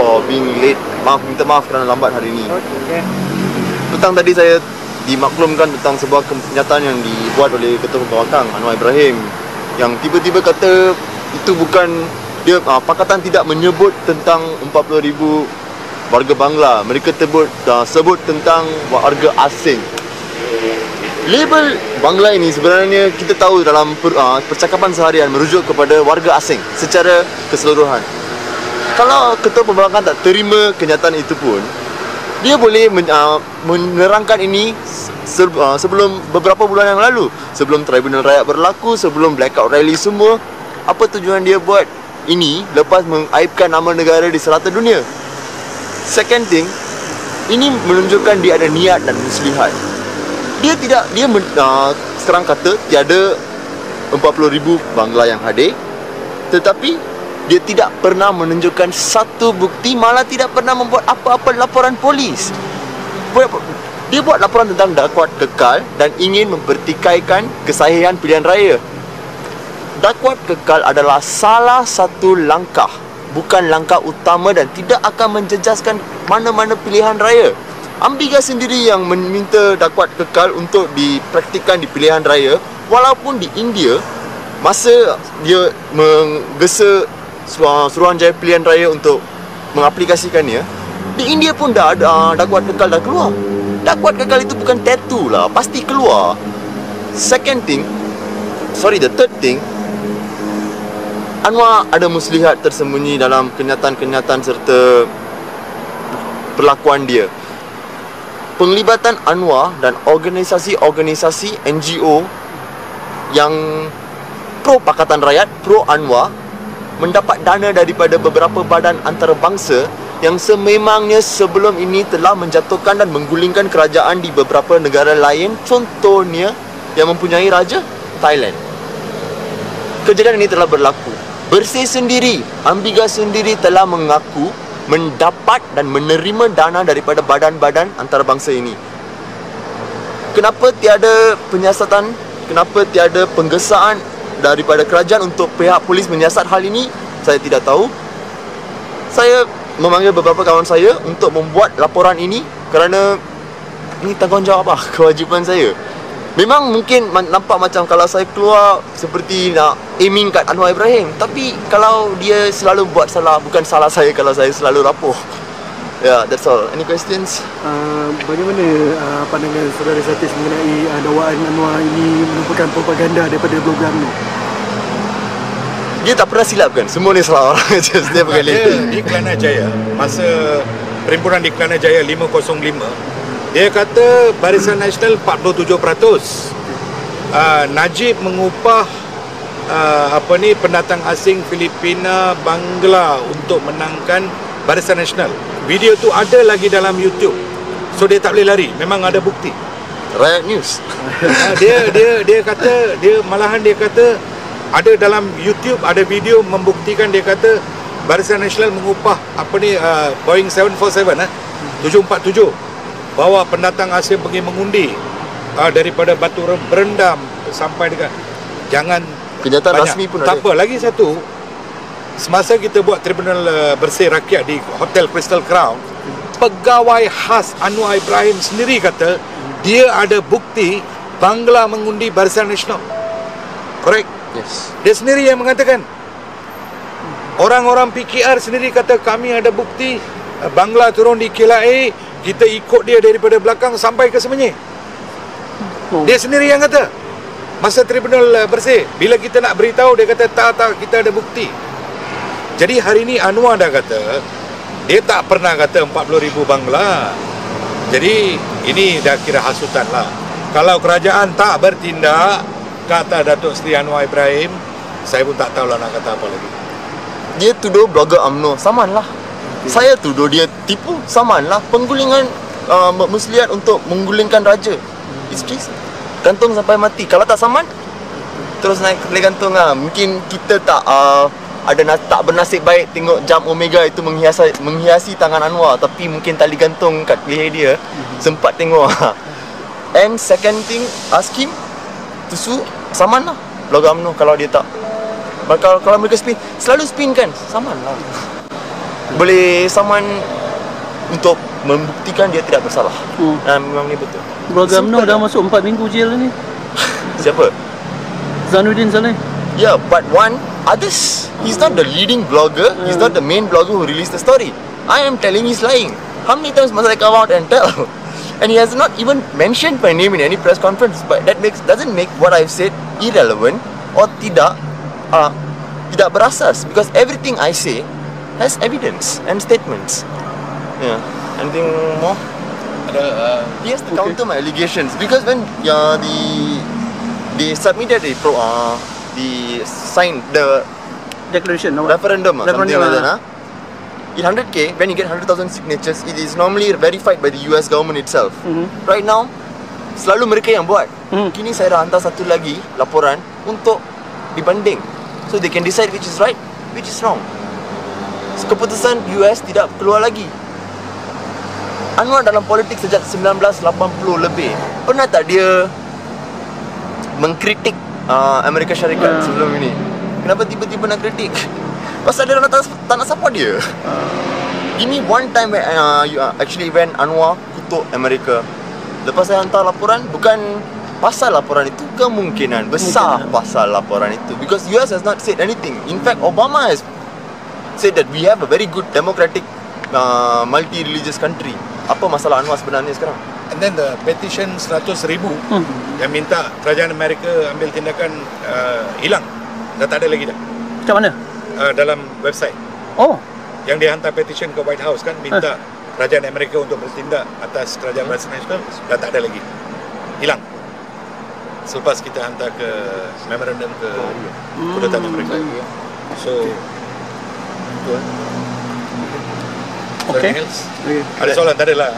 for being late. Minta maaf kerana lambat hari ini. Okay. Petang tadi saya dimaklumkan tentang sebuah kenyataan yang dibuat oleh Ketua Pembawakang Anwar Ibrahim, yang tiba-tiba kata itu bukan dia, pakatan tidak menyebut tentang 40,000 warga Bangla. Mereka sebut tentang warga asing. Label Bangla ini sebenarnya kita tahu dalam percakapan seharian merujuk kepada warga asing secara keseluruhan. Kalau Ketua Pembawakang tak terima kenyataan itu pun, dia boleh menerangkan ini sebelum beberapa bulan yang lalu, sebelum Tribunal Rakyat berlaku, sebelum blackout rally semua. Apa tujuan dia buat ini lepas mengaibkan nama negara di serata dunia? Second thing, ini menunjukkan dia ada niat dan muslihat. Dia serang kata tiada 40,000 Bangla yang hadir, tetapi dia tidak pernah menunjukkan satu bukti, malah tidak pernah membuat apa-apa laporan polis. Dia buat laporan tentang dakwat kekal dan ingin mempertikaikan kesahihan pilihan raya. Dakwat kekal adalah salah satu langkah, bukan langkah utama, dan tidak akan menjejaskan mana-mana pilihan raya. Ambiga sendiri yang meminta dakwat kekal untuk dipraktikkan di pilihan raya, walaupun di India masa dia menggesa Suruhanjaya Pilihan Raya untuk mengaplikasikannya, di India pun dah ada dakwat kekal dah keluar. Dakwat kekal itu bukan tattoo lah, pasti keluar. The third thing, Anwar ada muslihat tersembunyi dalam kenyataan-kenyataan serta perlakuan dia. Penglibatan Anwar dan organisasi-organisasi NGO yang pro Pakatan Rakyat, pro Anwar, mendapat dana daripada beberapa badan antarabangsa yang sememangnya sebelum ini telah menjatuhkan dan menggulingkan kerajaan di beberapa negara lain, contohnya yang mempunyai raja, Thailand. Kejadian ini telah berlaku. Bersih sendiri, Ambiga sendiri telah mengaku mendapat dan menerima dana daripada badan-badan antarabangsa ini. Kenapa tiada penyiasatan? Kenapa tiada penggesaan daripada kerajaan untuk pihak polis menyiasat hal ini? Saya tidak tahu. Saya memanggil beberapa kawan saya untuk membuat laporan ini kerana ini tanggungjawab kewajipan saya. Memang mungkin nampak macam kalau saya keluar seperti nak aiming kat Anwar Ibrahim, tapi kalau dia selalu buat salah, bukan salah saya kalau saya selalu rapuh. That's all. Any questions? Bagaimana pandangan saudara Satis mengenai dakwaan Anwar ini merupakan propaganda daripada program ini? Dia tak pernah silap kan? Semua ni salah orang je setiap kali. Di Kelana Jaya, masa perhimpunan di Kelana Jaya 505, dia kata Barisan Nasional 47%. Najib mengupah pendatang asing Filipina, Bangla untuk menangkan Barisan Nasional. Video tu ada lagi dalam YouTube. So dia tak boleh lari, memang ada bukti. Rakyat News. Dia kata, dia kata ada dalam YouTube ada video membuktikan. Dia kata Barisan Nasional mengupah Boeing 747 747 bawa pendatang asing pergi mengundi daripada Batu Berendam sampai dekat, jangan kenyataan banyak. Rasmi pun tak ada. apa, lagi satu, semasa kita buat Tribunal Bersih Rakyat di Hotel Crystal Crown, pegawai khas Anwar Ibrahim sendiri kata dia ada bukti Bangla mengundi Barisan Nasional. Correct? Yes. Dia sendiri yang mengatakan. Orang-orang PKR sendiri kata kami ada bukti Bangla turun di KLIA, kita ikut dia daripada belakang sampai ke Semenyih. Dia sendiri yang kata masa Tribunal Bersih. Bila kita nak beritahu, dia kata tak, kita ada bukti. Jadi hari ni Anwar dah kata dia tak pernah kata 40,000 Bangla. Jadi ini dah kira hasutan lah. Kalau kerajaan tak bertindak, kata Datuk Seri Anwar Ibrahim, saya pun tak tahulah nak kata apa lagi. Dia tuduh blogger UMNO, saman lah. Saya tuduh dia tipu, saman lah. Penggulingan muslihat untuk menggulingkan raja. It's just gantung sampai mati. Kalau tak saman, terus naik ke tali gantung lah. Mungkin kita tak tak bernasib baik tengok jam Omega itu menghiasi tangan Anwar, tapi mungkin tali gantung kat leher dia sempat tengok. And second thing, ask him to sue, saman lah blogger UMNO kalau dia tak. Kalau mereka spin, selalu spin kan, saman lah. boleh saman untuk membuktikan dia tidak bersalah. Dan memang ni betul. Blogger UMNO Simple dah lah. masuk 4 minggu jail ni. Siapa? Zainuddin Saleh. Yeah, but others. He's not the leading blogger. He's not the main blogger who released the story. I am telling he's lying. How many times must I come out and tell? And he has not even mentioned my name in any press conference. But that doesn't make what I've said irrelevant or tidak berasas. Because everything I say has evidence and statements. Yeah. Anything more? Yes, to counter my allegations. Because when they submitted the Declaration. referendum or something Referendum, like that. In 100k, when you get 100,000 signatures, it is normally verified by the US government itself. Right now, selalu mereka yang buat. Kini saya dah hantar satu lagi laporan untuk dibanding. So they can decide which is right, which is wrong. Keputusan US tidak keluar lagi. Anwar dalam politik sejak 1980 lebih. Pernah tak dia mengkritik Amerika Syarikat sebelum ini? Kenapa tiba-tiba nak kritik? Pasal dia tak nak support dia. Give me one time when Anwar kutuk Amerika. Lepas saya hantar laporan, bukan pasal laporan itu, kemungkinan besar pasal laporan itu. Because US has not said anything. In fact, Obama has said that we have a very good democratic multi-religious country. Apa masalah Anwar sebenarnya sekarang? And then the petition 100,000 yang minta kerajaan Amerika ambil tindakan hilang. Dah tak ada lagi dah. Macam mana? Dalam website. Oh. Yang dia hantar petition ke White House kan, minta kerajaan Amerika untuk bertindak atas kerajaan Palestin, dah tak ada lagi. Hilang. Selepas kita hantar ke memorandum ke kedutaan Amerika. So Okay. Ada soalan? Tak ada lah.